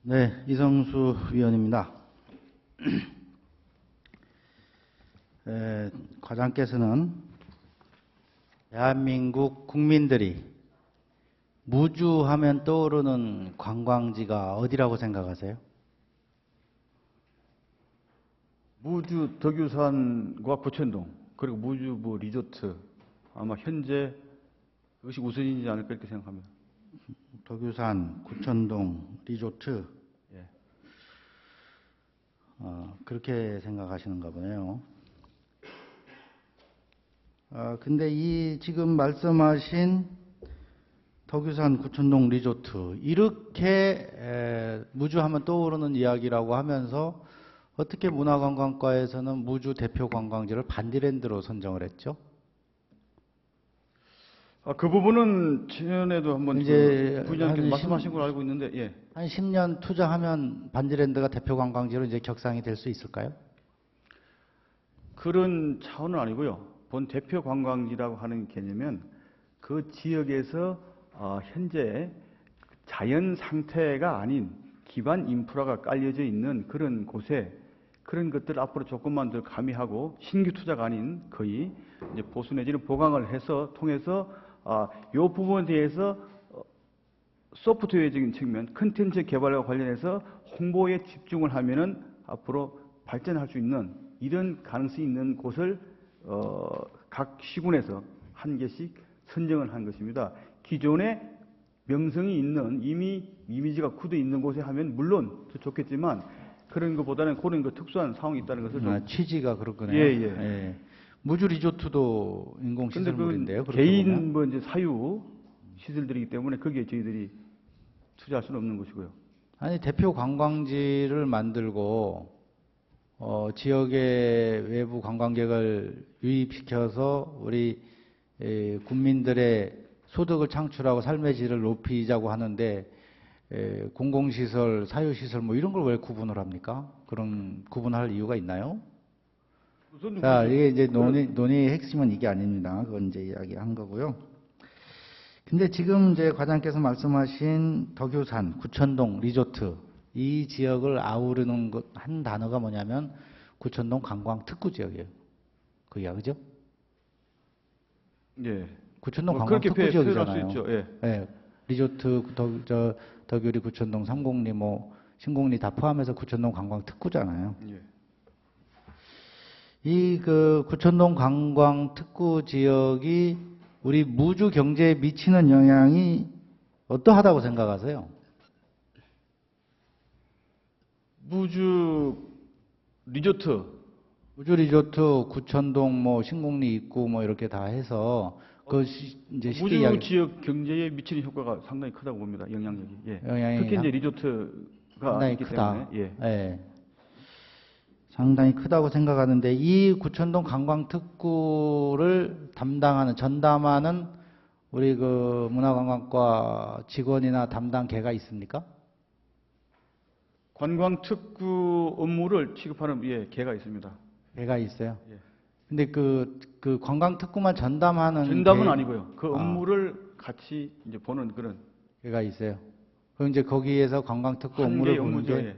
네, 이성수 위원입니다. 과장께서는 대한민국 국민들이 무주하면 떠오르는 관광지가 어디라고 생각하세요? 무주 덕유산과 구천동 그리고 무주 리조트 아마 현재 그것이 우선이지 않을까 이렇게 생각합니다. 덕유산, 구천동, 리조트. 예. 그렇게 생각하시는가 보네요. 근데 이 지금 말씀하신 덕유산, 구천동, 리조트 이렇게 무주하면 떠오르는 이야기라고 하면서 어떻게 문화관광과에서는 무주 대표 관광지를 반디랜드로 선정을 했죠? 그 부분은 전에도 한번 이제 부장님께서 말씀하신 걸로 알고 있는데, 예. 한 10년 투자하면 반디랜드가 대표 관광지로 이제 격상이 될 수 있을까요? 그런 차원은 아니고요. 본 대표 관광지라고 하는 개념은 그 지역에서 현재 자연 상태가 아닌 기반 인프라가 깔려져 있는 그런 곳에 그런 것들 앞으로 조금만 더 가미하고 신규 투자가 아닌 거의 이제 보수 내지는 보강을 해서 통해서 이 부분에 대해서 소프트웨어적인 측면, 컨텐츠 개발과 관련해서 홍보에 집중을 하면은 앞으로 발전할 수 있는 이런 가능성이 있는 곳을 각 시군에서 한 개씩 선정을 한 것입니다. 기존에 명성이 있는 이미 이미지가 굳어 있는 곳에 하면 물론 더 좋겠지만 그런 것보다는 그런 특수한 상황이 있다는 것을 좀 취지가 그렇군요. 예. 무주 리조트도 인공시설물인데요. 개인 이제 사유 시설들이기 때문에 거기에 저희들이 투자할 수는 없는 것이고요. 아니 대표 관광지를 만들고 지역의 외부 관광객을 유입시켜서 우리 국민들의 소득을 창출하고 삶의 질을 높이자고 하는데 공공시설, 사유시설 뭐 이런 걸 왜 구분을 합니까? 그런 구분할 이유가 있나요? 자, 이게 이제 논의의 핵심은 이게 아닙니다. 그건 이제 이야기한 거고요. 근데 지금 이제 과장께서 말씀하신 덕유산, 구천동, 리조트 이 지역을 아우르는 한 단어가 뭐냐면 구천동 관광 특구 지역이에요. 그게 그죠? 예. 구천동 관광 특구 지역이잖아요. 예. 예. 리조트, 덕유리, 구천동, 삼곡리, 신곡리 다 포함해서 구천동 관광 특구잖아요. 예. 이 구천동 관광 특구 지역이 우리 무주 경제에 미치는 영향이 어떠하다고 생각하세요? 무주 리조트, 구천동, 신곡리 입구 이렇게 다 해서 이제 무주 지역 경제에 미치는 효과가 상당히 크다고 봅니다. 영향력이. 예. 특히 이제 리조트가 상당히 있기 크다. 때문에. 예. 상당히 크다고 생각하는데 이 구천동 관광 특구를 전담하는 우리 문화관광과 직원이나 담당계가 있습니까? 관광 특구 업무를 취급하는 계가 있습니다. 계가 있어요. 예. 근데 그 관광 특구만 전담은 아니고요. 그 업무를 같이 이제 보는 그런 계가 있어요. 그럼 이제 거기에서 관광 특구 업무를 보는 게 예.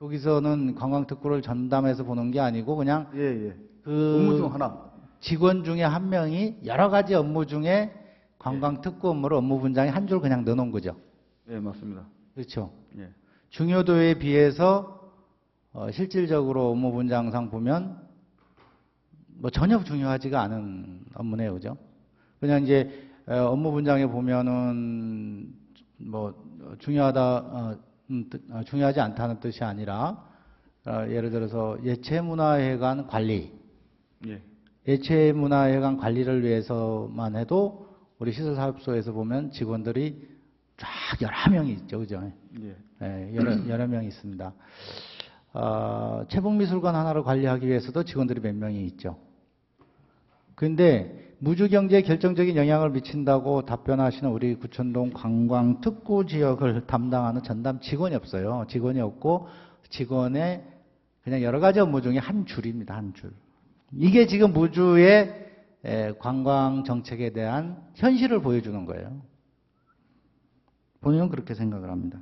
여기서는 관광 특구를 전담해서 보는 게 아니고 그냥 업무 중 하나. 직원 중에 한 명이 여러 가지 업무 중에 관광 특구 업무를 업무 분장에 한 줄 그냥 넣어놓은 거죠. 예, 맞습니다. 그렇죠. 예. 중요도에 비해서 실질적으로 업무 분장상 보면 전혀 중요하지가 않은 업무네요, 그죠? 그냥 이제 업무 분장에 보면은 중요하지 않다는 뜻이 아니라 예를 들어서 예체문화회관 관리, 예체문화회관 관리를 위해서만 해도 우리 시설사업소에서 보면 직원들이 쫙 여러 명이 있죠, 그죠? 여러 명이 있습니다. 체북미술관 하나를 관리하기 위해서도 직원들이 몇 명이 있죠. 근데 무주경제에 결정적인 영향을 미친다고 답변하시는 우리 구천동 관광 특구 지역을 담당하는 전담 직원이 없어요. 직원이 없고 직원의 그냥 여러 가지 업무 중에 한 줄입니다. 한 줄. 이게 지금 무주의 관광 정책에 대한 현실을 보여주는 거예요. 본인은 그렇게 생각을 합니다.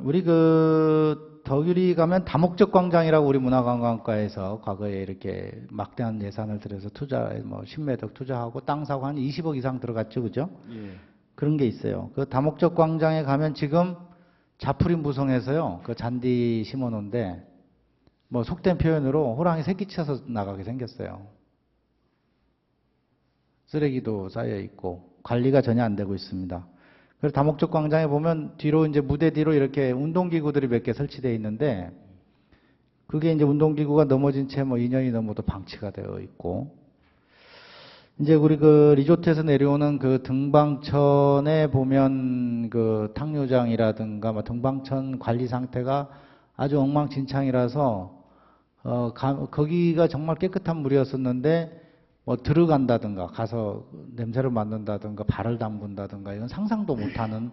우리 덕유리 가면 다목적 광장이라고 우리 문화관광과에서 과거에 이렇게 막대한 예산을 들여서 뭐 10매덕 투자하고 땅 사고 한 20억 이상 들어갔죠, 그죠? 예. 그런 게 있어요. 그 다목적 광장에 가면 지금 자프림 부성에서요, 그 잔디 심어놓은데, 뭐 속된 표현으로 호랑이 새끼 쳐서 나가게 생겼어요. 쓰레기도 쌓여 있고 관리가 전혀 안 되고 있습니다. 그래서 다목적 광장에 보면 뒤로 이제 무대 뒤로 이렇게 운동기구들이 몇 개 설치되어 있는데 그게 이제 운동기구가 넘어진 채 뭐 2년이 넘어도 방치가 되어 있고 이제 우리 그 리조트에서 내려오는 그 등방천에 보면 그 탕류장이라든가 뭐 등방천 관리 상태가 아주 엉망진창이라서 거기가 정말 깨끗한 물이었었는데 뭐 들어간다든가 가서 냄새를 맡는다든가 발을 담근다든가 이건 상상도 못하는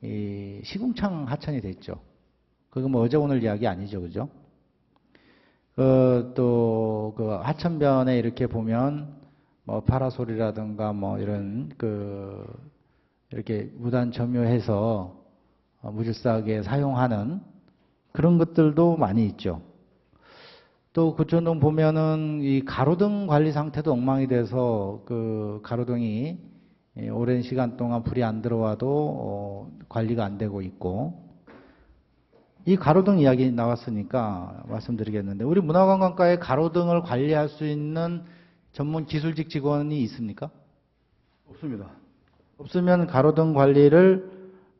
이 시궁창 하천이 됐죠. 그거 뭐 어제 오늘 이야기 아니죠, 그죠? 또 그 하천변에 이렇게 보면 뭐 파라솔이라든가 뭐 이런 이렇게 무단 점유해서 무질서하게 사용하는 그런 것들도 많이 있죠. 또 구천동 보면은 이 가로등 관리 상태도 엉망이 돼서 그 가로등이 오랜 시간 동안 불이 안 들어와도 관리가 안 되고 있고 이 가로등 이야기 나왔으니까 말씀드리겠는데 우리 문화관광과에 가로등을 관리할 수 있는 전문 기술직 직원이 있습니까? 없습니다. 없으면 가로등 관리를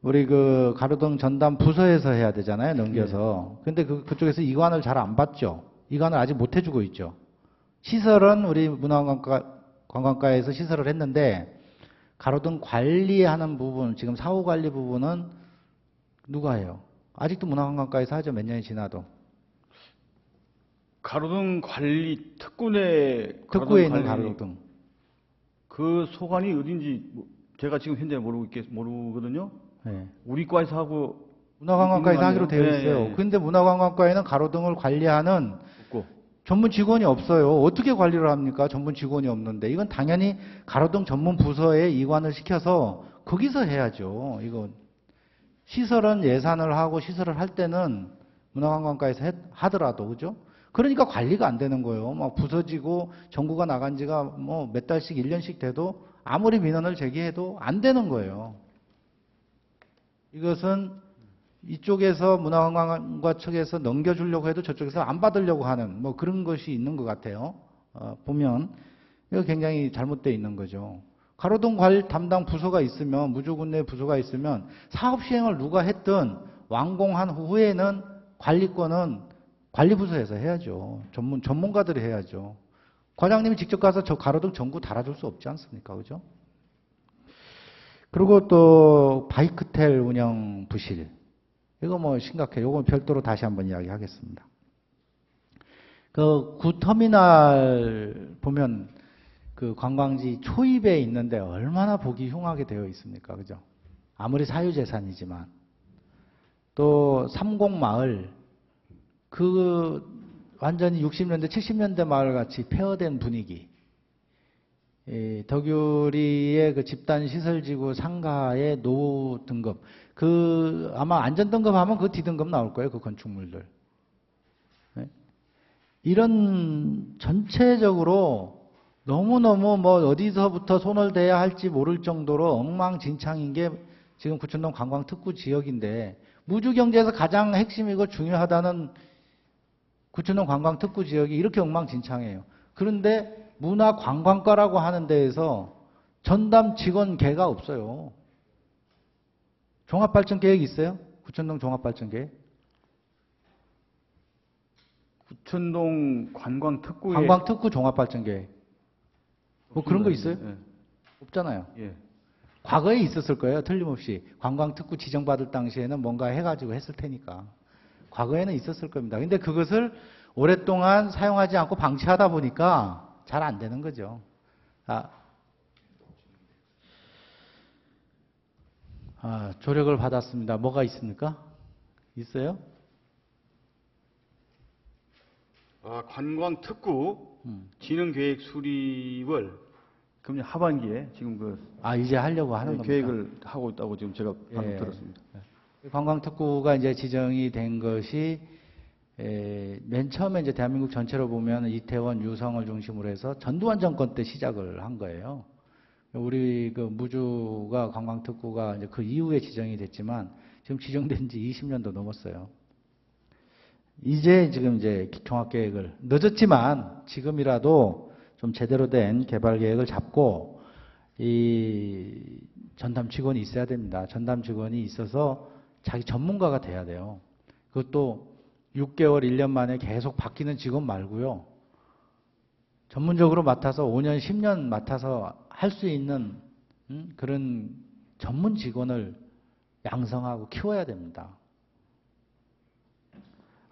우리 그 가로등 전담 부서에서 해야 되잖아요, 넘겨서. 근데 그쪽에서 이관을 잘 안 받죠. 이관을 아직 못 해주고 있죠. 시설은 우리 문화관광과에서 시설을 했는데 가로등 관리하는 부분, 지금 사후 관리 부분은 누가 해요? 아직도 문화관광과에서 하죠. 몇 년이 지나도. 가로등 관리 특구내 특구에 있는 관리, 가로등. 그 소관이 어딘지 제가 지금 현재 모르거든요. 네. 우리 과에서 하고 문화관광과에서 있는 거 하기로 되어 아니에요? 있어요. 예, 예. 근데 문화관광과에는 가로등을 관리하는 없고. 전문 직원이 없어요. 어떻게 관리를 합니까? 전문 직원이 없는데. 이건 당연히 가로등 전문 부서에 이관을 시켜서 거기서 해야죠. 이거 시설은 예산을 하고 시설을 할 때는 문화관광과에서 하더라도 그죠? 그러니까 관리가 안 되는 거예요. 막 부서지고 정부가 나간 지가 뭐 몇 달씩 1년씩 돼도 아무리 민원을 제기해도 안 되는 거예요. 이것은 이쪽에서 문화관광과 측에서 넘겨주려고 해도 저쪽에서 안 받으려고 하는 뭐 그런 것이 있는 것 같아요. 보면 이거 굉장히 잘못되어 있는 거죠. 가로등 관리 담당 부서가 있으면 무조건 내 부서가 있으면 사업 시행을 누가 했든 완공한 후에는 관리권은 관리부서에서 해야죠. 전문가들이 해야죠. 과장님이 직접 가서 저 가로등 전구 달아줄 수 없지 않습니까? 그죠? 그리고 또 바이크텔 운영 부실. 이거 뭐 심각해요. 이건 별도로 다시 한번 이야기하겠습니다. 그 구터미널 보면 그 관광지 초입에 있는데 얼마나 보기 흉하게 되어 있습니까? 그죠? 아무리 사유재산이지만. 또 삼곡마을 그 완전히 60년대 70년대 마을 같이 폐허된 분위기. 덕유리의 그 집단 시설지구 상가의 노후 등급. 아마 안전 등급 하면 그 D등급 나올 거예요. 그 건축물들. 네? 이런 전체적으로 너무너무 뭐 어디서부터 손을 대야 할지 모를 정도로 엉망진창인 게 지금 구천동 관광특구 지역인데 무주경제에서 가장 핵심이고 중요하다는 구천동 관광특구 지역이 이렇게 엉망진창이에요. 그런데 문화관광과라고 하는 데에서 전담 직원 개가 없어요. 종합발전계획 있어요? 구천동 종합발전계획? 구천동 관광특구에 관광특구 종합발전계획. 뭐 그런 거 있어요? 예. 없잖아요. 예. 과거에 있었을 거예요. 틀림없이. 관광특구 지정받을 당시에는 뭔가 해가지고 했을 테니까. 과거에는 있었을 겁니다. 근데 그것을 오랫동안 사용하지 않고 방치하다 보니까 잘 안 되는 거죠. 조력을 받았습니다. 뭐가 있습니까? 있어요? 관광특구 진흥계획 수립을 금년 하반기에 지금 이제 하려고 하는 겁니다. 계획을 하고 있다고 지금 제가 방금 예. 들었습니다. 관광특구가 이제 지정이 된 것이 맨 처음에 이제 대한민국 전체로 보면 이태원, 유성을 중심으로 해서 전두환 정권 때 시작을 한 거예요. 우리 그 무주가 관광특구가 이제 그 이후에 지정이 됐지만 지금 지정된 지 20년도 넘었어요. 이제 지금 이제 종합계획을 늦었지만 지금이라도 좀 제대로 된 개발 계획을 잡고 이 전담 직원이 있어야 됩니다. 전담 직원이 있어서 자기 전문가가 돼야 돼요. 그것도 6개월, 1년 만에 계속 바뀌는 직원 말고요. 전문적으로 맡아서 5년, 10년 맡아서 할 수 있는 그런 전문 직원을 양성하고 키워야 됩니다.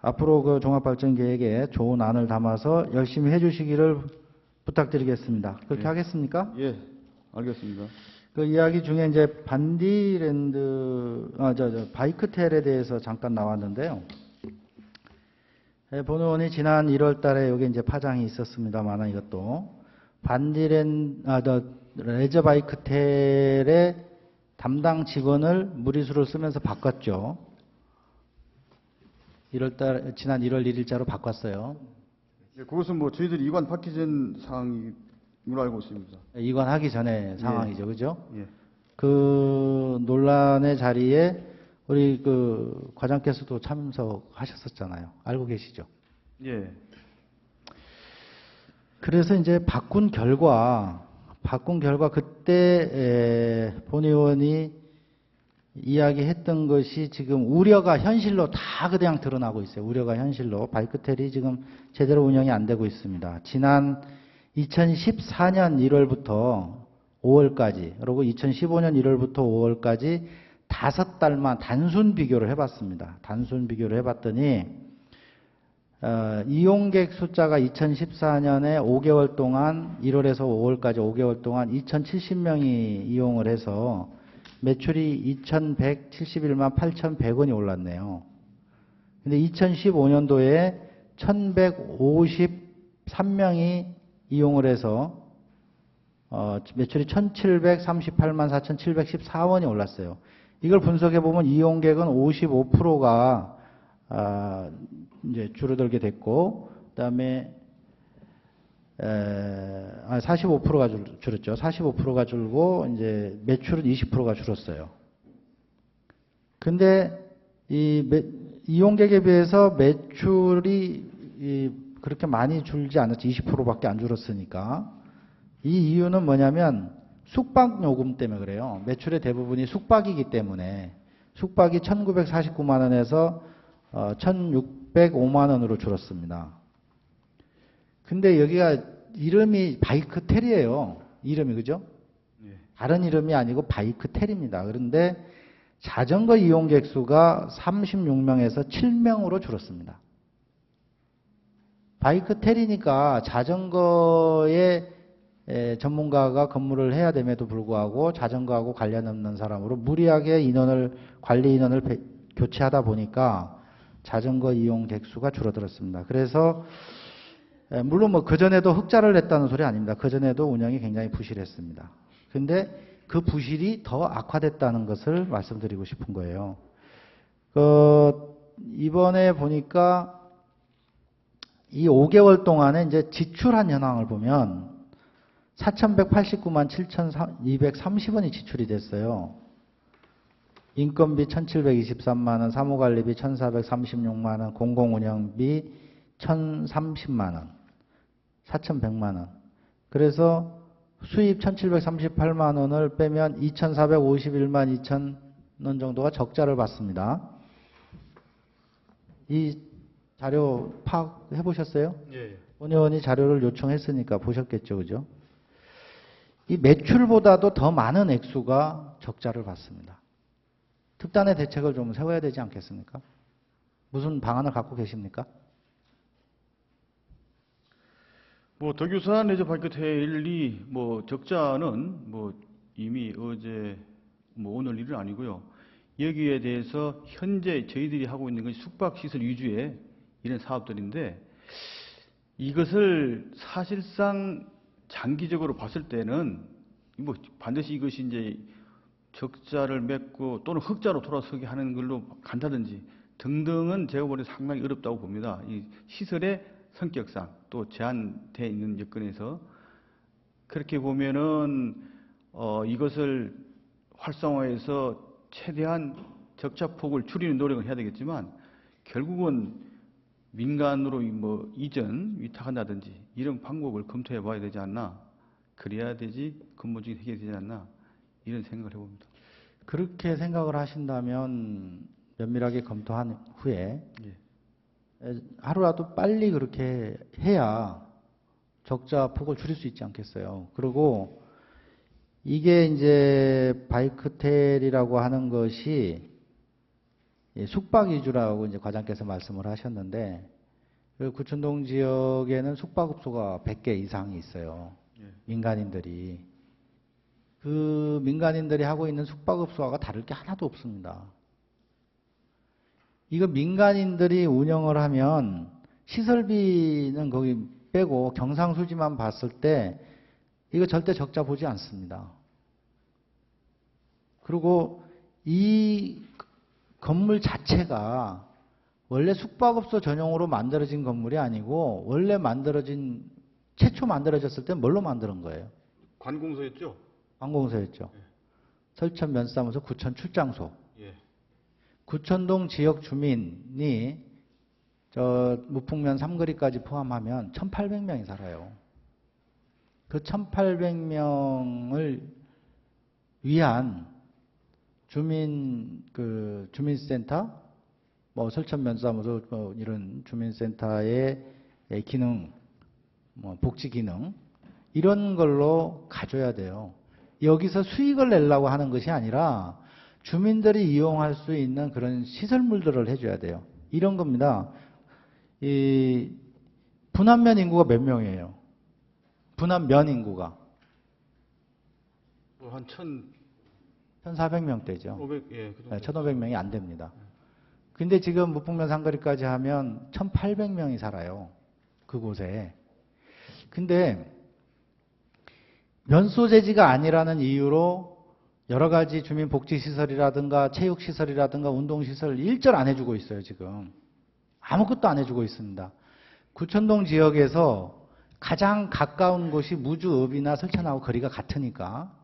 앞으로 그 종합발전계획에 좋은 안을 담아서 열심히 해주시기를 부탁드리겠습니다. 그렇게 예. 하겠습니까? 예, 알겠습니다. 그 이야기 중에 이제 반디랜드, 바이크텔에 대해서 잠깐 나왔는데요. 본 의원이 지난 1월 달에 여기 이제 파장이 있었습니다만 이것도 레저 바이크텔의 담당 직원을 무리수를 쓰면서 바꿨죠. 지난 1월 1일자로 바꿨어요. 예, 그것은 뭐 저희들이 이관 받기 전 사항인 걸로 알고 있습니다. 이관하기 전에 상황이죠. 그죠? 예. 그 논란의 자리에 우리 그 과장께서도 참석하셨었잖아요. 알고 계시죠? 예. 그래서 이제 바꾼 결과 그때 본 의원이 이야기했던 것이 지금 우려가 현실로 다 그냥 드러나고 있어요. 우려가 현실로. 바이크텔이 지금 제대로 운영이 안 되고 있습니다. 지난 2014년 1월부터 5월까지, 그리고 2015년 1월부터 5월까지 5달만 단순 비교를 해봤습니다. 단순 비교를 해봤더니 이용객 숫자가 2014년에 5개월 동안 1월에서 5월까지 5개월 동안 2,070명이 이용을 해서 매출이 2,171만 8,100원이 올랐네요. 근데 2015년도에 1,153명이 이용을 해서 매출이 1,738만 4,714원이 올랐어요. 이걸 분석해 보면 이용객은 55%가 이제 줄어들게 됐고, 그다음에 45%가 줄었죠. 45%가 줄고 이제 매출은 20%가 줄었어요. 근데 이용객에 비해서 매출이 그렇게 많이 줄지 않았죠. 20%밖에 안 줄었으니까. 이 이유는 뭐냐면 숙박 요금 때문에 그래요. 매출의 대부분이 숙박이기 때문에 숙박이 1,949만 원에서 1,605만 원으로 줄었습니다. 근데 여기가 이름이 바이크텔이에요. 이름이, 그죠? 예. 다른 이름이 아니고 바이크텔입니다. 그런데 자전거 이용객 수가 36명에서 7명으로 줄었습니다. 바이크텔이니까 자전거에 전문가가 근무를 해야 됨에도 불구하고 자전거하고 관련 없는 사람으로 무리하게 관리 인원을 교체하다 보니까 자전거 이용 객수가 줄어들었습니다. 그래서 물론 뭐 그전에도 흑자를 냈다는 소리 아닙니다. 그전에도 운영이 굉장히 부실했습니다. 근데 그 부실이 더 악화됐다는 것을 말씀드리고 싶은 거예요. 이번에 보니까 이 5개월 동안에 이제 지출한 현황을 보면 4,189만 7,230원이 지출이 됐어요. 인건비 1,723만 원, 사무관리비 1,436만 원, 공공운영비 1,030만 원, 4,100만 원. 그래서 수입 1,738만 원을 빼면 2,451만 2천 원 정도가 적자를 봤습니다. 이 자료 파악해 보셨어요? 예. 본 의원이 자료를 요청했으니까 보셨겠죠, 그죠? 이 매출보다도 더 많은 액수가 적자를 봤습니다. 특단의 대책을 좀 세워야 되지 않겠습니까? 무슨 방안을 갖고 계십니까? 뭐 덕유산 레저 바이크텔이 뭐 적자는 뭐 이미 어제 뭐 오늘 일은 아니고요. 여기에 대해서 현재 저희들이 하고 있는 것이 숙박시설 위주의 이런 사업들인데 이것을 사실상 장기적으로 봤을 때는 뭐 반드시 이것이 이제 적자를 맺고 또는 흑자로 돌아서게 하는 걸로 간다든지 등등은 제가 보기에 상당히 어렵다고 봅니다. 이 시설의 성격상 또 제한되어 있는 여건에서 그렇게 보면은 이것을 활성화해서 최대한 적자 폭을 줄이는 노력을 해야 되겠지만 결국은 민간으로 뭐 이전 위탁한다든지 이런 방법을 검토해 봐야 되지 않나. 그래야 되지 근본적인 해결이 되지 않나. 이런 생각을 해봅니다. 그렇게 생각을 하신다면 면밀하게 검토한 후에 하루라도 빨리 그렇게 해야 적자 폭을 줄일 수 있지 않겠어요. 그리고 이게 이제 바이크텔이라고 하는 것이 숙박 위주라고 이제 과장께서 말씀을 하셨는데 그 구천동 지역에는 숙박업소가 100개 이상이 있어요. 민간인들이. 그 민간인들이 하고 있는 숙박업소와 다를 게 하나도 없습니다. 이거 민간인들이 운영을 하면 시설비는 거기 빼고 경상수지만 봤을 때 이거 절대 적자 보지 않습니다. 그리고 이 건물 자체가 원래 숙박업소 전용으로 만들어진 건물이 아니고 원래 최초 만들어졌을 때 뭘로 만드는 거예요? 관공서였죠? 관공서였죠. 설천 면사무소 구천 출장소. 예. 구천동 지역 주민이 저 무풍면 삼거리까지 포함하면 1,800명이 살아요. 그 1,800명을 위한 주민센터, 뭐 설천 면사무소 뭐 이런 주민센터의 기능, 뭐 복지 기능 이런 걸로 가져야 돼요. 여기서 수익을 내려고 하는 것이 아니라 주민들이 이용할 수 있는 그런 시설물들을 해줘야 돼요. 이런 겁니다. 이 분안면 인구가 몇 명이에요? 분안면 인구가 한 1,400명대죠. 500, 예, 그 정도. 1,500명이 안 됩니다. 근데 지금 무풍면 상거리까지 하면 1,800명이 살아요. 그곳에. 근데 면소재지가 아니라는 이유로 여러 가지 주민복지시설이라든가 체육시설이라든가 운동시설 일절 안 해주고 있어요, 지금. 아무것도 안 해주고 있습니다. 구천동 지역에서 가장 가까운 곳이 무주읍이나 설천하고 거리가 같으니까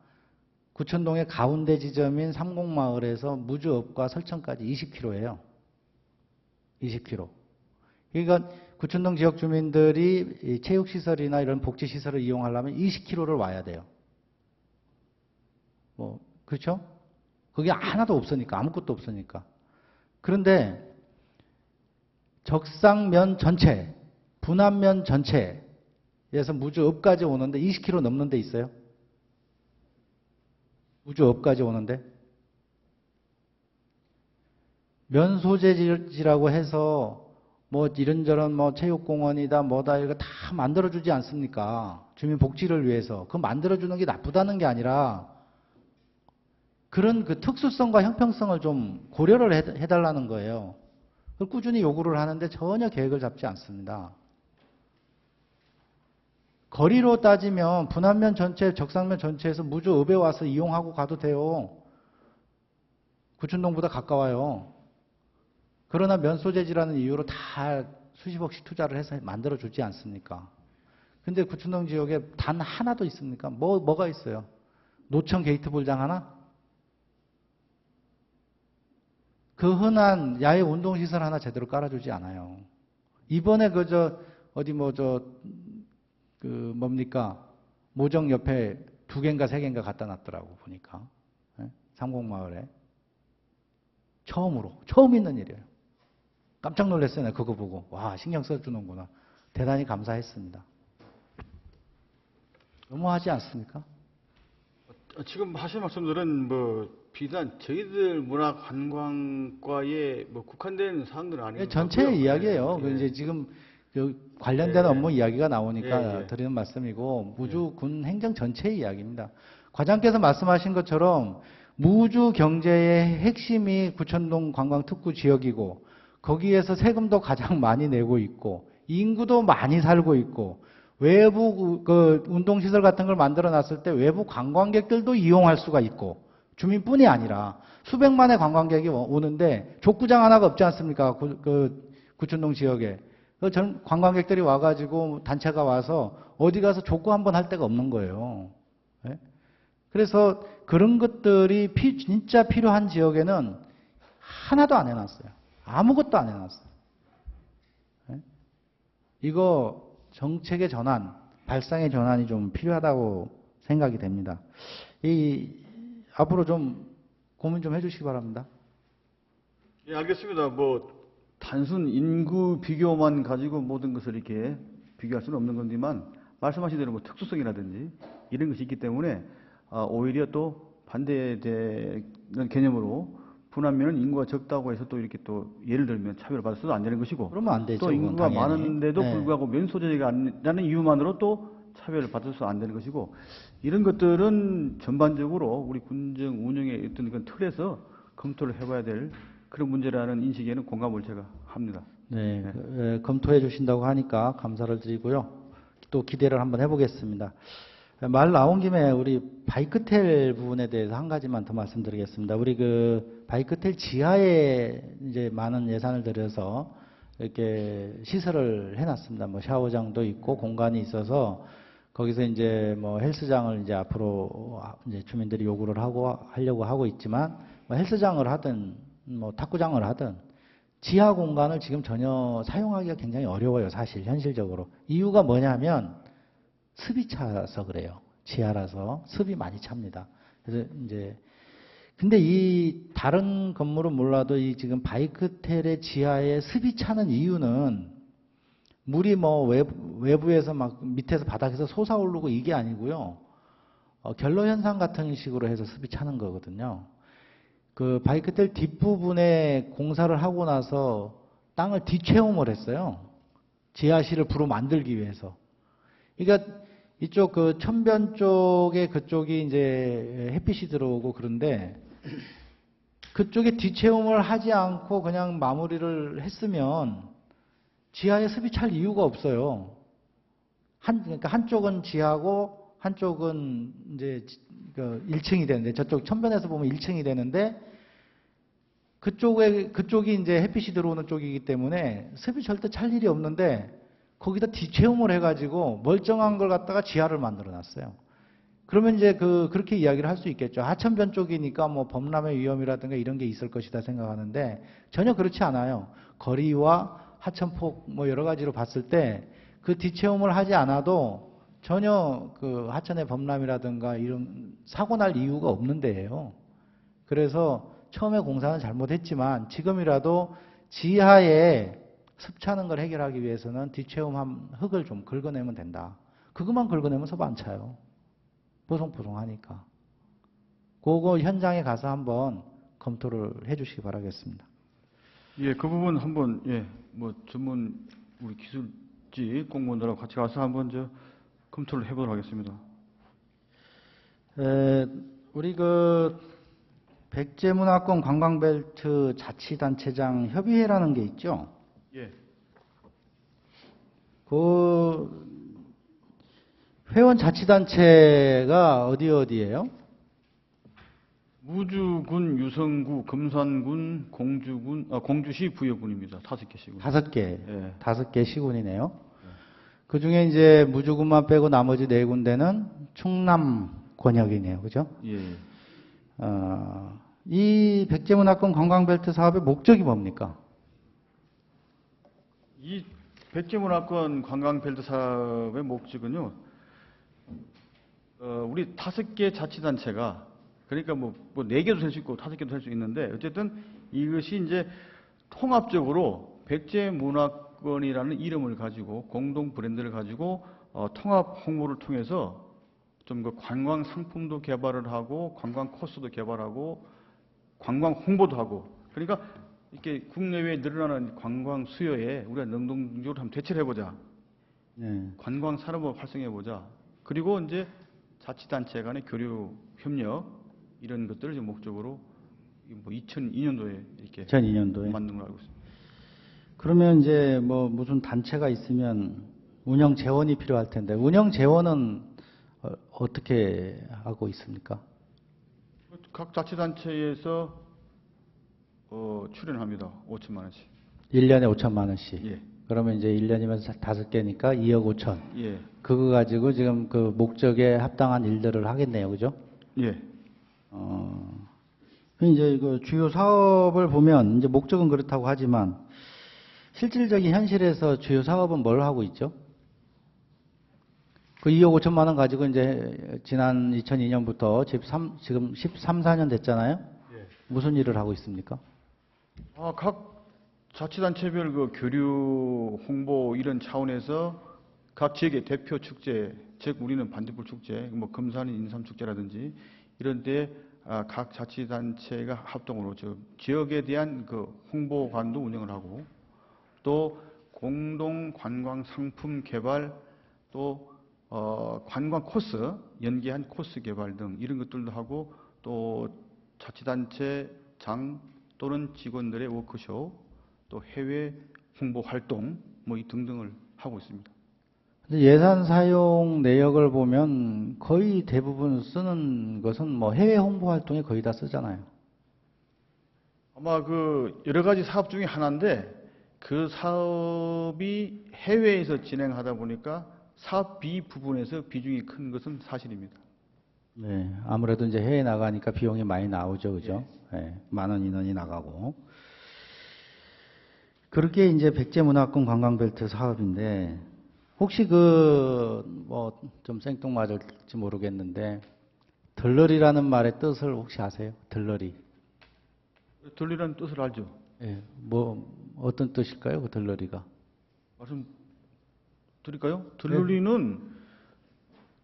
구천동의 가운데 지점인 삼곡마을에서 무주읍과 설천까지 20km예요. 20km. 그러니까 구천동 지역 주민들이 체육시설이나 이런 복지시설을 이용하려면 20km를 와야 돼요. 뭐 그렇죠? 그게 하나도 없으니까, 아무것도 없으니까. 그런데 적상면 전체, 분안면 전체에서 무주읍까지 오는데 20km 넘는 데 있어요? 무주읍까지 오는데? 면소재지라고 해서 뭐 이런저런 뭐 체육공원이다 뭐다 이거 다 만들어주지 않습니까? 주민복지를 위해서. 그거 만들어주는 게 나쁘다는 게 아니라 그런 그 특수성과 형평성을 좀 고려를 해달라는 거예요. 그걸 꾸준히 요구를 하는데 전혀 계획을 잡지 않습니다. 거리로 따지면 분안면 전체, 적상면 전체에서 무주읍에 와서 이용하고 가도 돼요. 구천동보다 가까워요. 그러나 면소재지라는 이유로 다 수십억씩 투자를 해서 만들어주지 않습니까? 근데 구천동 지역에 단 하나도 있습니까? 뭐가 있어요? 노천 게이트볼장 하나? 그 흔한 야외 운동시설 하나 제대로 깔아주지 않아요. 이번에 모정 옆에 2개인가 3개인가 갖다 놨더라고, 보니까. 삼곡마을에. 처음 있는 일이에요. 깜짝 놀랐어요, 내가 그거 보고. 와, 신경 써주는구나. 대단히 감사했습니다. 너무하지 않습니까? 지금 하신 말씀들은 뭐 비단 저희들 문화관광과에 뭐 국한된 사항들은 아니고 전체 이야기예요. 예. 이제 지금 관련된 업무 이야기가 나오니까 예. 드리는 말씀이고 무주군 행정 전체의 이야기입니다. 과장께서 말씀하신 것처럼 무주 경제의 핵심이 구천동 관광특구 지역이고 거기에서 세금도 가장 많이 내고 있고 인구도 많이 살고 있고 외부 그 운동시설 같은 걸 만들어 놨을 때 외부 관광객들도 이용할 수가 있고 주민뿐이 아니라 수백만의 관광객이 오는데 족구장 하나가 없지 않습니까? 구춘동 지역에. 관광객들이 와가지고 단체가 와서 어디 가서 족구 한번 할 데가 없는 거예요. 예? 그래서 그런 것들이 진짜 필요한 지역에는 하나도 안 해놨어요. 아무것도 안 해놨어요. 예? 이거 정책의 전환, 발상의 전환이 좀 필요하다고 생각이 됩니다. 앞으로 좀 고민 좀 해주시기 바랍니다. 예, 알겠습니다. 뭐 단순 인구 비교만 가지고 모든 것을 이렇게 비교할 수는 없는 건데만 말씀하신 대로 뭐 특수성이라든지 이런 것이 있기 때문에 오히려 또 반대되는 개념으로 분안면은 인구가 적다고 해서 또 이렇게 또 예를 들면 차별을 받을 수도 안 되는 것이고 그러면 안 되죠. 또 인구가 당연히. 많은데도 네. 불구하고 면소재가 아니라는 이유만으로 또 차별을 받을 수 안 되는 것이고 이런 것들은 전반적으로 우리 군정 운영의 어떤 그런 틀에서 검토를 해봐야 될 그런 문제라는 인식에는 공감을 제가 합니다. 네, 검토해 주신다고 하니까 감사를 드리고요. 또 기대를 한번 해보겠습니다. 말 나온 김에 우리 바이크텔 부분에 대해서 한 가지만 더 말씀드리겠습니다. 우리 바이크텔 지하에 이제 많은 예산을 들여서 이렇게 시설을 해놨습니다. 뭐 샤워장도 있고 공간이 있어서 거기서 이제 뭐 헬스장을 이제 앞으로 이제 주민들이 요구를 하려고 하고 있지만 뭐 헬스장을 하든 뭐 탁구장을 하든 지하 공간을 지금 전혀 사용하기가 굉장히 어려워요. 사실 현실적으로. 이유가 뭐냐면 습이 차서 그래요. 지하라서 습이 많이 찹니다. 그래서 이제 근데 이 다른 건물은 몰라도 이 지금 바이크텔의 지하에 습이 차는 이유는 물이 뭐 외부에서 막 밑에서 바닥에서 솟아오르고 이게 아니고요. 결로 현상 같은 식으로 해서 습이 차는 거거든요. 바이크텔 뒷부분에 공사를 하고 나서 땅을 뒤채움을 했어요. 지하실을 부로 만들기 위해서. 그러니까 이쪽 천변 쪽에 그쪽이 이제 햇빛이 들어오고 그런데 그쪽에 뒤채움을 하지 않고 그냥 마무리를 했으면 지하에 습이 찰 이유가 없어요. 그러니까 한쪽은 지하고 한쪽은 이제 1층이 되는데 저쪽 천변에서 보면 1층이 되는데 그쪽이 이제 햇빛이 들어오는 쪽이기 때문에 습이 절대 찰 일이 없는데 거기다 뒤채움을 해가지고 멀쩡한 걸 갖다가 지하를 만들어 놨어요. 그러면 이제 그렇게 이야기를 할 수 있겠죠. 하천변 쪽이니까 뭐 범람의 위험이라든가 이런 게 있을 것이다 생각하는데 전혀 그렇지 않아요. 거리와 하천폭 뭐 여러 가지로 봤을 때 그 뒤채움을 하지 않아도 전혀 하천의 범람이라든가 이런 사고 날 이유가 없는 데예요. 그래서 처음에 공사는 잘못했지만 지금이라도 지하에 습 차는 걸 해결하기 위해서는 뒤채움한 흙을 좀 긁어내면 된다. 그것만 긁어내면 습 안 차요. 보송보송하니까. 그거 현장에 가서 한번 검토를 해 주시기 바라겠습니다. 예, 그 부분 한번 뭐 전문 우리 기술지 공무원들하고 같이 가서 한번 검토를 해보도록 하겠습니다. 우리 백제문화권 관광벨트 자치단체장 협의회라는 게 있죠. 예. 회원 자치단체가 어디예요? 무주군, 유성구, 금산군, 공주시, 부여군입니다. 5개 시군. 5개. 예. 5개 시군이네요. 그 중에 이제 무주군만 빼고 나머지 4군데는 충남 권역이네요. 그죠? 예. 이 백제문화권 관광벨트 사업의 목적이 뭡니까? 이 백제문화권 관광벨트 사업의 목적은요, 우리 5개 자치단체가, 그러니까 뭐 4개도 될 수 있고 5개도 될 수 있는데, 어쨌든 이것이 이제 통합적으로 백제문화권이라는 이름을 가지고, 공동 브랜드를 가지고, 통합 홍보를 통해서 좀 관광 상품도 개발을 하고, 관광 코스도 개발하고, 관광 홍보도 하고, 그러니까 이렇게 국내외에 늘어나는 관광 수요에 우리가 능동적으로 한번 대처를 해보자. 네. 관광 산업을 활성해보자. 그리고 이제 자치단체 간의 교류, 협력 이런 것들을 목적으로 뭐 2002년도에 이렇게 2002년도에 만든 걸 알고 있습니다. 그러면 이제 뭐 무슨 단체가 있으면 운영 재원이 필요할 텐데 운영 재원은 어떻게 하고 있습니까? 각 자치단체에서 출연합니다. 5천만 원씩. 1년에 5천만 원씩. 예. 그러면 이제 1년이면 5개니까 2억 5천. 예. 그거 가지고 지금 그 목적에 합당한 일들을 하겠네요. 그죠? 예. 이제 그 주요 사업을 보면 이제 목적은 그렇다고 하지만 실질적인 현실에서 주요 사업은 뭘 하고 있죠? 그 2억 5천만 원 가지고 이제 지난 2002년부터 지금 13, 14년 됐잖아요. 예. 무슨 일을 하고 있습니까? 각 자치단체별 그 교류 홍보 이런 차원에서 각 지역의 대표 축제, 즉 우리는 반딧불 축제, 뭐 금산인 인삼 축제라든지 이런 데 각 자치단체가 합동으로 지역에 대한 그 홍보관도 운영을 하고 또 공동 관광 상품 개발 또 관광 코스, 연계한 코스 개발 등 이런 것들도 하고 또 자치단체장 또는 직원들의 워크숍 또 해외 홍보 활동 뭐 이 등등을 하고 있습니다. 근데 예산 사용 내역을 보면 거의 대부분 쓰는 것은 뭐 해외 홍보 활동에 거의 다 쓰잖아요. 아마 그 여러 가지 사업 중에 하나인데 그 사업이 해외에서 진행하다 보니까 사업비 부분에서 비중이 큰 것은 사실입니다. 네, 아무래도 이제 해외 나가니까 비용이 많이 나오죠, 그죠? 네, 많은 인원이 나가고. 그렇게 이제 백제문화권 관광벨트 사업인데, 혹시 뭐 좀 생뚱맞을지 모르겠는데, 들러리라는 말의 뜻을 혹시 아세요? 들러리. 들리라는 뜻을 알죠? 예, 뭐, 어떤 뜻일까요? 그 들러리가. 말씀 드릴까요? 들러리는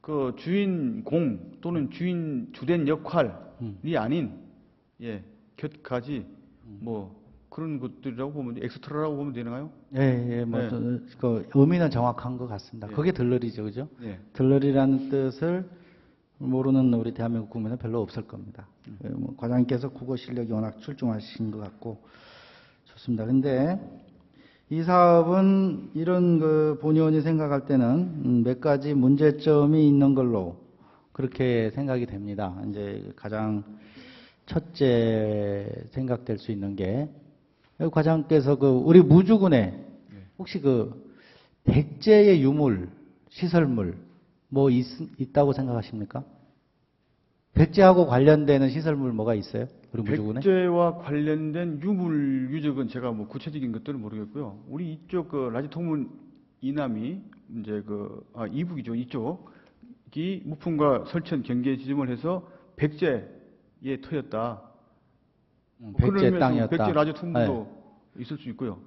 그 주인공 또는 주된 역할이 아닌 곁가지 뭐 그런 것들이라고 보면 엑스트라라고 보면 되나요? 예, 뭐, 네. 그 의미는 정확한 것 같습니다. 예. 그게 들러리죠, 그죠? 예. 들러리라는 뜻을 모르는 우리 대한민국 국민은 별로 없을 겁니다. 뭐 과장님께서 국어 실력이 워낙 출중하신 것 같고 좋습니다. 근데 이 사업은 이런 그 본의원이 생각할 때는 몇 가지 문제점이 있는 걸로 그렇게 생각이 됩니다. 이제 가장 첫째 생각될 수 있는 게 과장께서 그 우리 무주군에 혹시 그 백제의 유물, 시설물 뭐 있다고 생각하십니까? 백제하고 관련되는 시설물 뭐가 있어요? 우리 무주군에? 백제와 관련된 유물 유적은 제가 뭐 구체적인 것들은 모르겠고요. 우리 이쪽 그 라지통문 이남이 이제 이북이죠. 이쪽이 무풍과 설천 경계 지점을 해서 백제의 터였다. 백제 땅이었다. 백제 라지통문도 있을 수 있고요.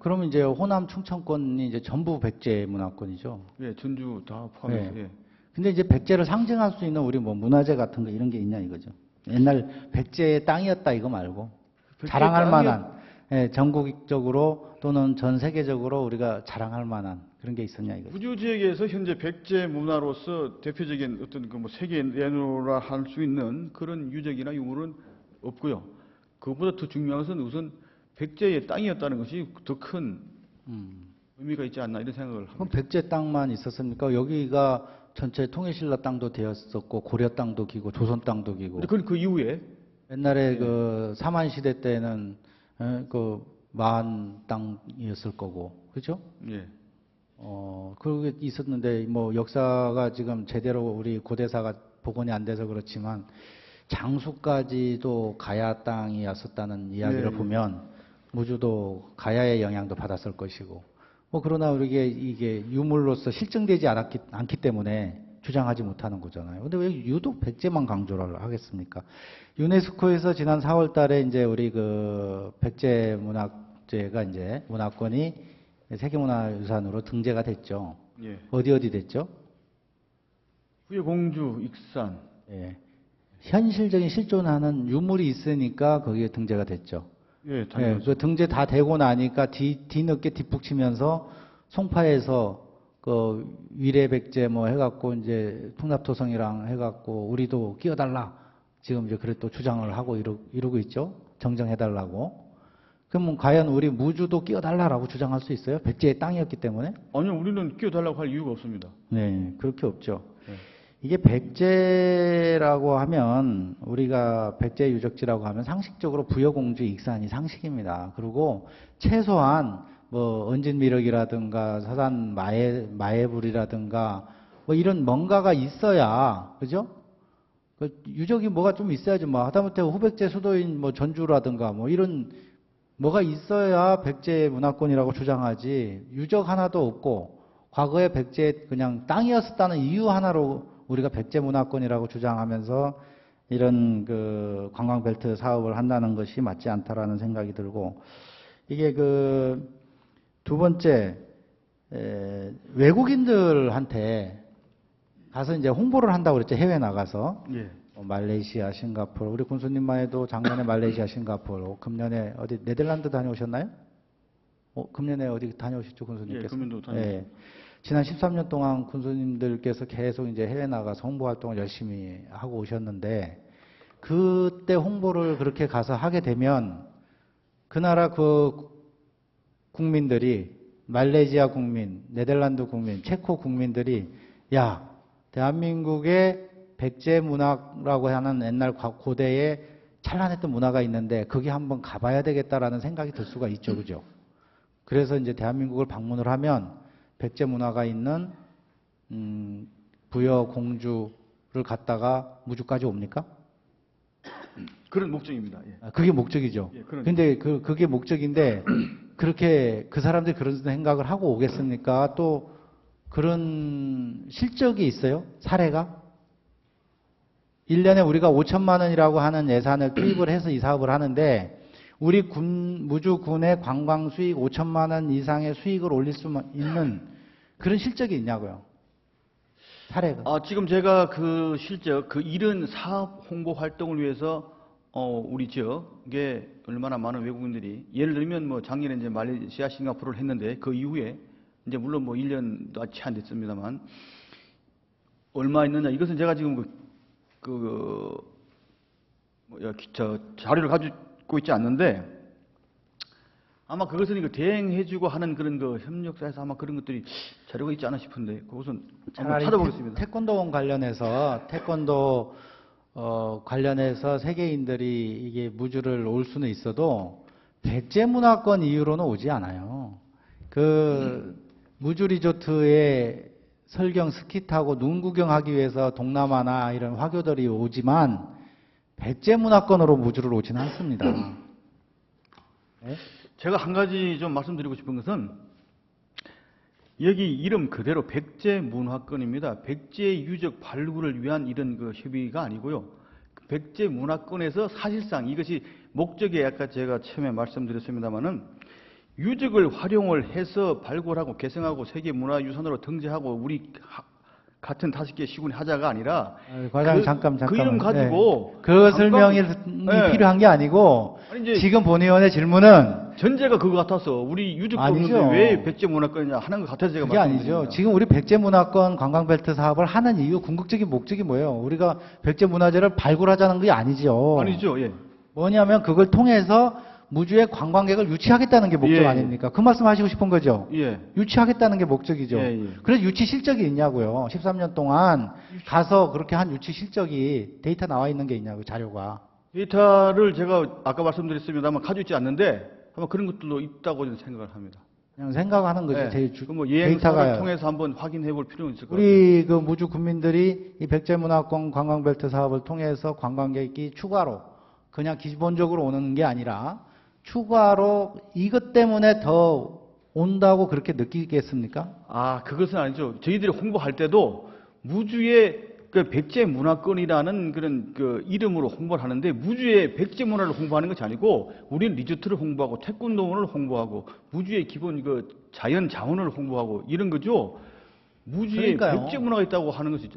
그러면 이제 호남 충청권이 이제 전부 백제 문화권이죠. 예, 전주 다 포함해서. 예. 근데 이제 백제를 상징할 수 있는 우리 뭐 문화재 같은 거 이런 게 있냐 이거죠. 옛날 백제의 땅이었다 이거 말고 자랑할 만한 전국적으로 또는 전 세계적으로 우리가 자랑할 만한 그런 게 있었냐 이거죠. 무주 지역에서 현재 백제 문화로서 대표적인 어떤 그 뭐 세계 내노라 할 수 있는 그런 유적이나 유물은 없고요. 그보다 더 중요한 것은 우선 백제의 땅이었다는 것이 더 큰 의미가 있지 않나 이런 생각을 합니다. 그럼 백제 땅만 있었습니까? 여기가 전체 통일신라 땅도 되었었고 고려 땅도 기고 조선 땅도 기고. 근데 그 이후에 옛날에 그 사만 시대 때는 그 마한 땅이었을 거고, 그렇죠? 예. 그게 있었는데 뭐 역사가 지금 제대로 우리 고대사가 복원이 안 돼서 그렇지만 장수까지도 가야 땅이었었다는 이야기를 보면 무주도 가야의 영향도 받았을 것이고. 뭐 그러나 우리게 이게 유물로서 실증되지 않기 때문에 주장하지 못하는 거잖아요. 근데 왜 유독 백제만 강조를 하겠습니까? 유네스코에서 지난 4월 달에 이제 우리 그 백제 문화재가 이제 문화권이 세계문화유산으로 등재가 됐죠. 예. 어디 됐죠? 후에 공주, 익산. 예. 현실적인 실존하는 유물이 있으니까 거기에 등재가 됐죠. 예, 당연하죠. 그 등재 다 되고 나니까 뒤늦게 뒷북치면서 송파에서 그 위례백제 뭐 해갖고 이제 풍납토성이랑 해갖고 우리도 끼워달라. 지금 이제 그래 또 주장을 하고 이러고 있죠. 정정해달라고. 그럼 과연 우리 무주도 끼워달라라고 주장할 수 있어요? 백제의 땅이었기 때문에? 아니요, 우리는 끼워달라고 할 이유가 없습니다. 네, 그렇게 없죠. 네. 이게 백제라고 하면, 우리가 백제 유적지라고 하면 상식적으로 부여공주 익산이 상식입니다. 그리고 최소한 뭐 은진미륵이라든가 서산 마애불이라든가 뭐 이런 뭔가가 있어야, 그죠? 그 유적이 뭐가 좀 있어야지. 뭐 하다못해 후백제 수도인 뭐 전주라든가 뭐 이런 뭐가 있어야 백제 문화권이라고 주장하지. 유적 하나도 없고 과거에 백제 그냥 땅이었었다는 이유 하나로 우리가 백제 문화권이라고 주장하면서 이런 그 관광벨트 사업을 한다는 것이 맞지 않다라는 생각이 들고, 이게 그 두 번째, 외국인들한테 가서 이제 홍보를 한다고 그랬죠. 해외 나가서. 예. 말레이시아, 싱가포르. 우리 군수님만 해도 작년에 말레이시아, 싱가포르. 금년에 어디 네덜란드 다녀오셨나요? 금년에 어디 다녀오셨죠, 군수님께서? 예, 금년도 다녀오셨습니다. 예. 지난 13년 동안 군수님들께서 계속 이제 해외 나가서 홍보 활동을 열심히 하고 오셨는데, 그때 홍보를 그렇게 가서 하게 되면 그 나라 그 국민들이, 말레이시아 국민, 네덜란드 국민, 체코 국민들이, 야, 대한민국의 백제 문화라고 하는 옛날 고대에 찬란했던 문화가 있는데 거기 한번 가봐야 되겠다라는 생각이 들 수가 있죠, 그죠? 그래서 이제 대한민국을 방문을 하면 백제 문화가 있는 부여 공주를 갖다가 무주까지 옵니까? 그런 목적입니다. 예. 그게 목적이죠. 예, 그런- 근데 그게 목적인데 그렇게 그 사람들이 그런 생각을 하고 오겠습니까? 또 그런 실적이 있어요? 사례가? 1년에 우리가 5천만 원이라고 하는 예산을 투입을 해서 이 사업을 하는데 우리 무주군의 관광 수익 5천만 원 이상의 수익을 올릴 수 있는 그런 실적이 있냐고요. 사례가. 지금 제가 그 실적, 그 이런 사업 홍보 활동을 위해서 우리 지역에 얼마나 많은 외국인들이, 예를 들면 뭐 작년에 이제 말레이시아, 싱가포르를 했는데 그 이후에 이제 물론 뭐 1년도 채 안 됐습니다만 얼마 있느냐, 이것은 제가 지금 저 자료를 가지고 있지 않는데 아마 그것은 이거 대행해주고 하는 그런 그 협력사에서 아마 그런 것들이 자료가 있지 않나 싶은데 그것은 한번 차라리 찾아보겠습니다. 태권도 관련해서 태권도 관련해서 세계인들이 이게 무주를 올 수는 있어도 백제 문화권 이후로는 오지 않아요. 그 무주 리조트에 설경 스키 타고 눈 구경하기 위해서 동남아나 이런 화교들이 오지만 백제 문화권으로 무주를 오지는 않습니다. 네? 제가 한 가지 좀 말씀드리고 싶은 것은 여기 이름 그대로 백제 문화권입니다. 백제 유적 발굴을 위한 이런 그 협의가 아니고요. 백제 문화권에서 사실상 이것이 목적이 아까 제가 처음에 말씀드렸습니다마는 유적을 활용을 해서 발굴하고 개성하고 세계문화유산으로 등재하고 우리 같은 5개 시군이 하자가 아니라 과장님 잠깐. 그 이름 가지고 그 설명이 필요한 게 아니고 아니, 이제 지금 본의원의 질문은 전제가 그거 같아서 우리 유적도 아니죠. 없는데 왜 백제 문화권이냐 하는 것 같아서 제가 그게 아니죠. 말씀드립니다. 지금 우리 백제문화권 관광벨트 사업을 하는 이유, 궁극적인 목적이 뭐예요? 우리가 백제문화재를 발굴하자는 게 아니죠. 아니죠. 예. 뭐냐면 그걸 통해서 무주의 관광객을 유치하겠다는 게 목적 예. 아닙니까? 그 말씀 하시고 싶은 거죠? 예. 유치하겠다는 게 목적이죠. 예, 예. 그래서 유치 실적이 있냐고요. 13년 동안 가서 그렇게 한 유치 실적이 데이터 나와 있는 게 있냐고요, 자료가. 데이터를 제가 아까 말씀드렸습니다만 가지고 있지 않는데 아마 그런 것들도 있다고 저는 생각을 합니다. 그냥 생각하는 거죠. 예. 제일 뭐 예행사를 데이터가. 통해서 한번 확인해 볼 필요는 있을 것 같아요. 우리 그 무주 국민들이 이 백제문화권 관광벨트 사업을 통해서 관광객이 추가로 그냥 기본적으로 오는 게 아니라 추가로 이것 때문에 더 온다고 그렇게 느끼겠습니까? 그것은 아니죠. 저희들이 홍보할 때도 무주의 그 백제 문화권이라는 그런 그 이름으로 홍보를 하는데 무주의 백제 문화를 홍보하는 것이 아니고 우리는 리조트를 홍보하고 태권도원을 홍보하고 무주의 기본 그 자연 자원을 홍보하고 이런 거죠. 무주의 그러니까요. 백제 문화가 있다고 하는 것이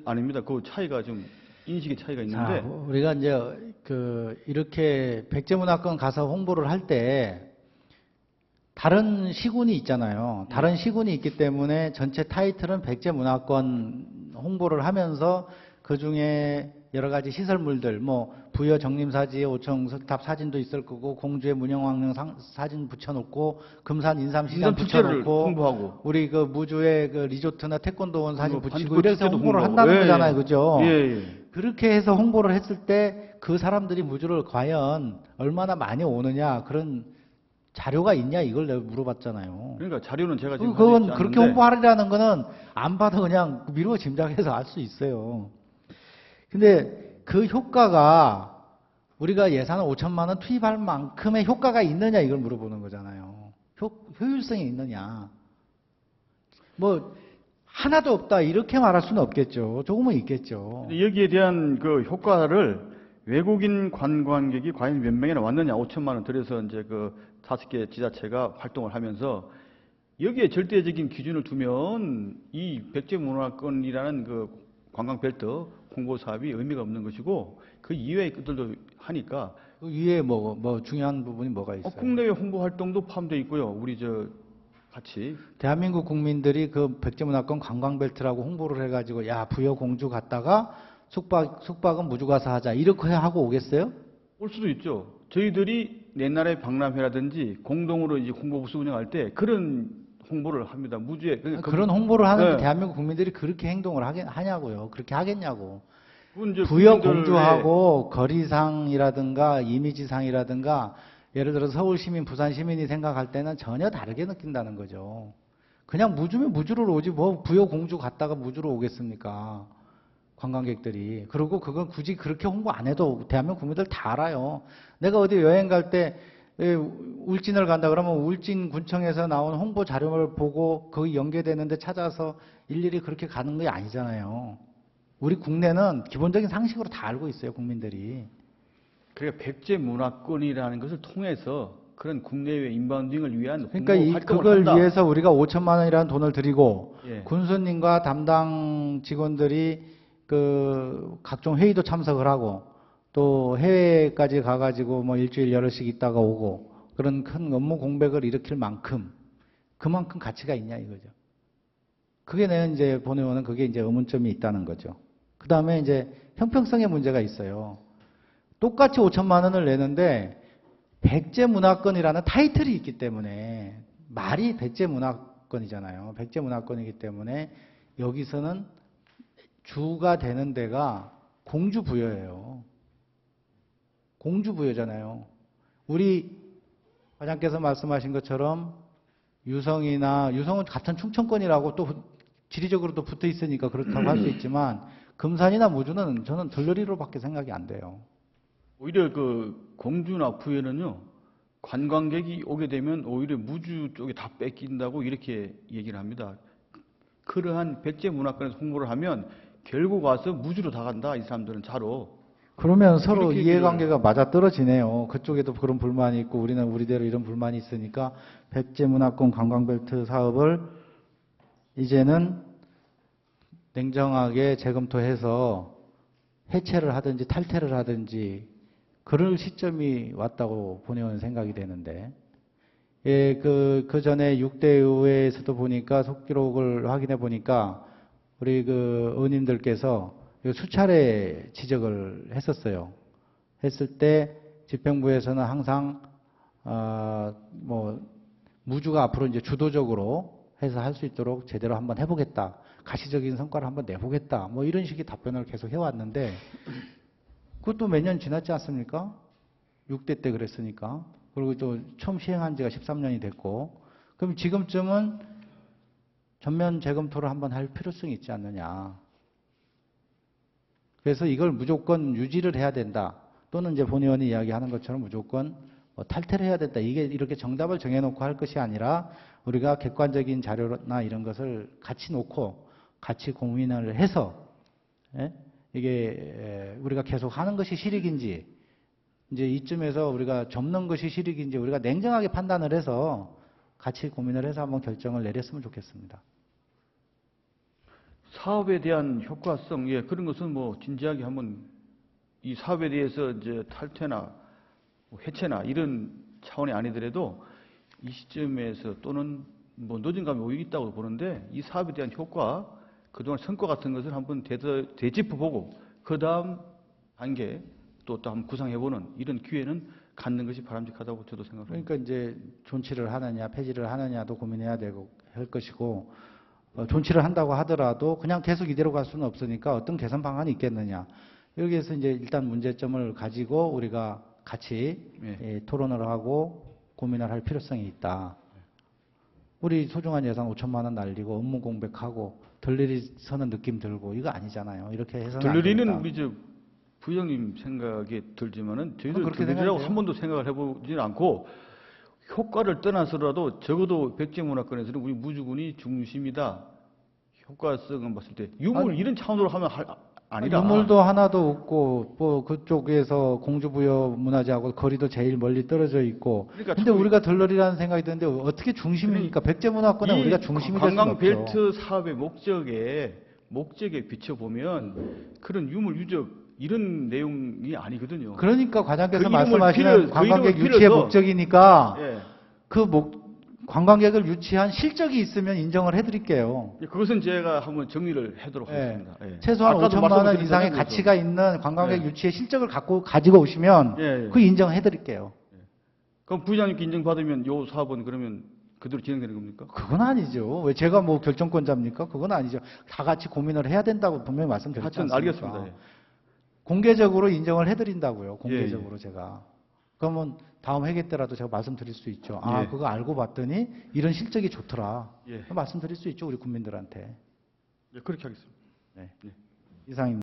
아닙니다. 그 차이가 좀 인식의 차이가 있는데. 자, 우리가 이제 이렇게 백제문화권 가서 홍보를 할 때 다른 시군이 있잖아요. 다른 시군이 있기 때문에 전체 타이틀은 백제문화권 홍보를 하면서 그 중에 여러 가지 시설물들, 뭐 부여 정림사지에 5층 석탑 사진도 있을 거고, 공주의 문영왕릉 사진 붙여놓고, 금산 인삼시장 인삼 축제를 붙여놓고, 홍보하고. 우리 그 무주의 그 리조트나 태권도원 사진 그 붙이고 반딧불 이래서 축제도 홍보를 홍보하고. 한다는 예, 거잖아요, 예. 그죠? 예, 예. 그렇게 해서 홍보를 했을 때 그 사람들이 무주를 과연 얼마나 많이 오느냐, 그런 자료가 있냐, 이걸 내가 물어봤잖아요. 그러니까 자료는 제가 지금 그건 가지고 있지 그렇게 않은데 홍보하려는 거는 안 봐도 그냥 미루어 짐작해서 알 수 있어요. 근데 그 효과가 우리가 예산을 5천만 원 투입할 만큼의 효과가 있느냐, 이걸 물어보는 거잖아요. 효율성이 있느냐. 뭐 하나도 없다 이렇게 말할 수는 없겠죠. 조금은 있겠죠. 근데 여기에 대한 그 효과를 외국인 관광객이 과연 몇 명이나 왔느냐, 5천만 원 들여서 이제 그 5개 지자체가 활동을 하면서 여기에 절대적인 기준을 두면 이 백제문화권이라는 그 관광벨트 홍보 사업이 의미가 없는 것이고, 그 이외의 것들도 하니까 그 위에 뭐 중요한 부분이 뭐가 있어요? 국내외 홍보 활동도 포함되어 있고요. 우리 저 같이 대한민국 국민들이 그 백제문화권 관광벨트라고 홍보를 해가지고 야 부여 공주 갔다가 숙박은 무주 가서 하자 이렇게 하고 오겠어요? 올 수도 있죠. 저희들이 옛날에 박람회라든지 공동으로 이제 홍보부스 운영할 때 그런 홍보를 합니다. 무주에 그런 홍보를 하는데 네. 대한민국 국민들이 그렇게 행동을 하냐고요. 그렇게 하겠냐고. 그건 이제 부여 국민들의 공주하고 거리상이라든가 이미지상이라든가 예를 들어 서울 시민, 부산 시민이 생각할 때는 전혀 다르게 느낀다는 거죠. 그냥 무주면 무주를 오지 뭐 부여 공주 갔다가 무주로 오겠습니까? 관광객들이. 그리고 그건 굳이 그렇게 홍보 안 해도 대한민국 국민들 다 알아요. 내가 어디 여행 갈 때 울진을 간다 그러면 울진 군청에서 나온 홍보 자료를 보고 거기 연계되는데 찾아서 일일이 그렇게 가는 게 아니잖아요. 우리 국내는 기본적인 상식으로 다 알고 있어요, 국민들이. 그러니까 백제 문화권이라는 것을 통해서 그런 국내외 인바운딩을 위한 그러니까 홍보 활동을 그걸 한다. 위해서 우리가 5천만 원이라는 돈을 들이고 예. 군수님과 담당 직원들이 그 각종 회의도 참석을 하고 또 해외까지 가가지고 뭐 일주일 여럿씩 있다가 오고 그런 큰 업무 공백을 일으킬 만큼 그만큼 가치가 있냐 이거죠. 그게 내가 이제 본의원은 그게 이제 의문점이 있다는 거죠. 그 다음에 이제 형평성의 문제가 있어요. 똑같이 5천만 원을 내는데 백제문화권이라는 타이틀이 있기 때문에 말이 백제문화권이잖아요. 백제문화권이기 때문에 여기서는 주가 되는 데가 공주부여예요. 공주부여잖아요. 우리 과장께서 말씀하신 것처럼 유성은 같은 충청권이라고 또 지리적으로도 붙어 있으니까 그렇다고 할 수 있지만 금산이나 무주는 저는 들러리로밖에 생각이 안 돼요. 오히려 그 공주나 부여는요, 관광객이 오게 되면 오히려 무주 쪽에 다 뺏긴다고 이렇게 얘기를 합니다. 그러한 백제 문화권에서 홍보를 하면 결국 와서 무주로 다 간다, 이 사람들은 차로. 그러면 서로 그렇게 이해관계가 맞아 떨어지네요. 그쪽에도 그런 불만이 있고 우리는 우리대로 이런 불만이 있으니까 백제문화권 관광벨트 사업을 이제는 냉정하게 재검토해서 해체를 하든지 탈퇴를 하든지 그럴 시점이 왔다고 본의원은 생각이 되는데, 예, 그 전에 6대 의회에서도 보니까 속기록을 확인해 보니까 우리 그 의원님들께서 수차례 지적을 했었어요. 했을 때 집행부에서는 항상 뭐 무주가 앞으로 이제 주도적으로 해서 할 수 있도록 제대로 한번 해보겠다. 가시적인 성과를 한번 내보겠다. 뭐 이런 식의 답변을 계속 해왔는데 그것도 몇 년 지났지 않습니까? 6대 때 그랬으니까. 그리고 또 처음 시행한 지가 13년이 됐고. 그럼 지금쯤은 전면 재검토를 한번 할 필요성이 있지 않느냐. 그래서 이걸 무조건 유지를 해야 된다. 또는 이제 본 의원이 이야기하는 것처럼 무조건 탈퇴를 해야 된다. 이게 이렇게 정답을 정해놓고 할 것이 아니라 우리가 객관적인 자료나 이런 것을 같이 놓고 같이 고민을 해서 이게 우리가 계속 하는 것이 실익인지 이제 이쯤에서 우리가 접는 것이 실익인지 우리가 냉정하게 판단을 해서 같이 고민을 해서 한번 결정을 내렸으면 좋겠습니다. 사업에 대한 효과성, 예, 그런 것은 뭐 진지하게 한번 이 사업에 대해서 이제 탈퇴나 뭐 해체나 이런 차원이 아니더라도 이 시점에서 또는 뭐 늦은 감이 오히려 있다고 보는데 이 사업에 대한 효과, 그동안 성과 같은 것을 한번 되짚어보고 그 다음 단계 또 한번 구상해보는 이런 기회는 갖는 것이 바람직하다고 저도 생각합니다. 그러니까 이제 존치를 하느냐 폐지를 하느냐도 고민해야 되고 할 것이고 존치를 한다고 하더라도 그냥 계속 이대로 갈 수는 없으니까 어떤 개선 방안이 있겠느냐. 여기에서 이제 일단 문제점을 가지고 우리가 같이 네. 토론을 하고 고민을 할 필요성이 있다. 우리 소중한 예산 5천만 원 날리고 업무 공백하고 들러리 서는 느낌 들고 이거 아니잖아요. 이렇게 해서는 안 들러리는 된다. 우리 저 부장님 생각에 들지만은 저희도 그렇게 들러리라고 생각해요. 한 번도 생각을 해보지는 않고 효과를 떠나서라도 적어도 백제문화권에서는 우리 무주군이 중심이다. 효과성을 봤을 때 유물 아니, 이런 차원으로 하면 아니다. 유물도 하나도 없고 뭐 그쪽에서 공주부여 문화재하고 거리도 제일 멀리 떨어져 있고 그러니까 근데 참 우리가 들러리라는 생각이 드는데 어떻게 중심입니까? 백제문화권에 이 우리가 중심이 될 수는 관광 없죠. 벨트 사업의 목적에 비춰보면 그런 유물 유적 이런 내용이 아니거든요. 그러니까 과장께서 그 이름을 말씀하시는 그 관광객 이름을 유치의 빌어서- 목적이니까 예. 관광객을 유치한 실적이 있으면 인정을 해드릴게요. 그것은 제가 한번 정리를 하도록 예. 하겠습니다. 예. 최소한 아까도 5천만 원 말씀드린 이상의 대로 가치가 있는 관광객 예. 유치의 실적을 가지고 오시면 예, 예. 그 인정해드릴게요. 그럼 부장님께 인정받으면 요 사업은 그러면 그대로 진행되는 겁니까? 그건 아니죠. 왜 제가 뭐 결정권자입니까? 그건 아니죠. 다 같이 고민을 해야 된다고 분명히 말씀드렸지 하여튼 않습니까? 알겠습니다. 예. 공개적으로 인정을 해드린다고요. 공개적으로 예, 예. 제가. 그러면 다음 회계 때라도 제가 말씀드릴 수 있죠. 아, 예. 그거 알고 봤더니 이런 실적이 좋더라. 예. 말씀드릴 수 있죠. 우리 국민들한테. 예, 그렇게 하겠습니다. 네. 예. 이상입니다.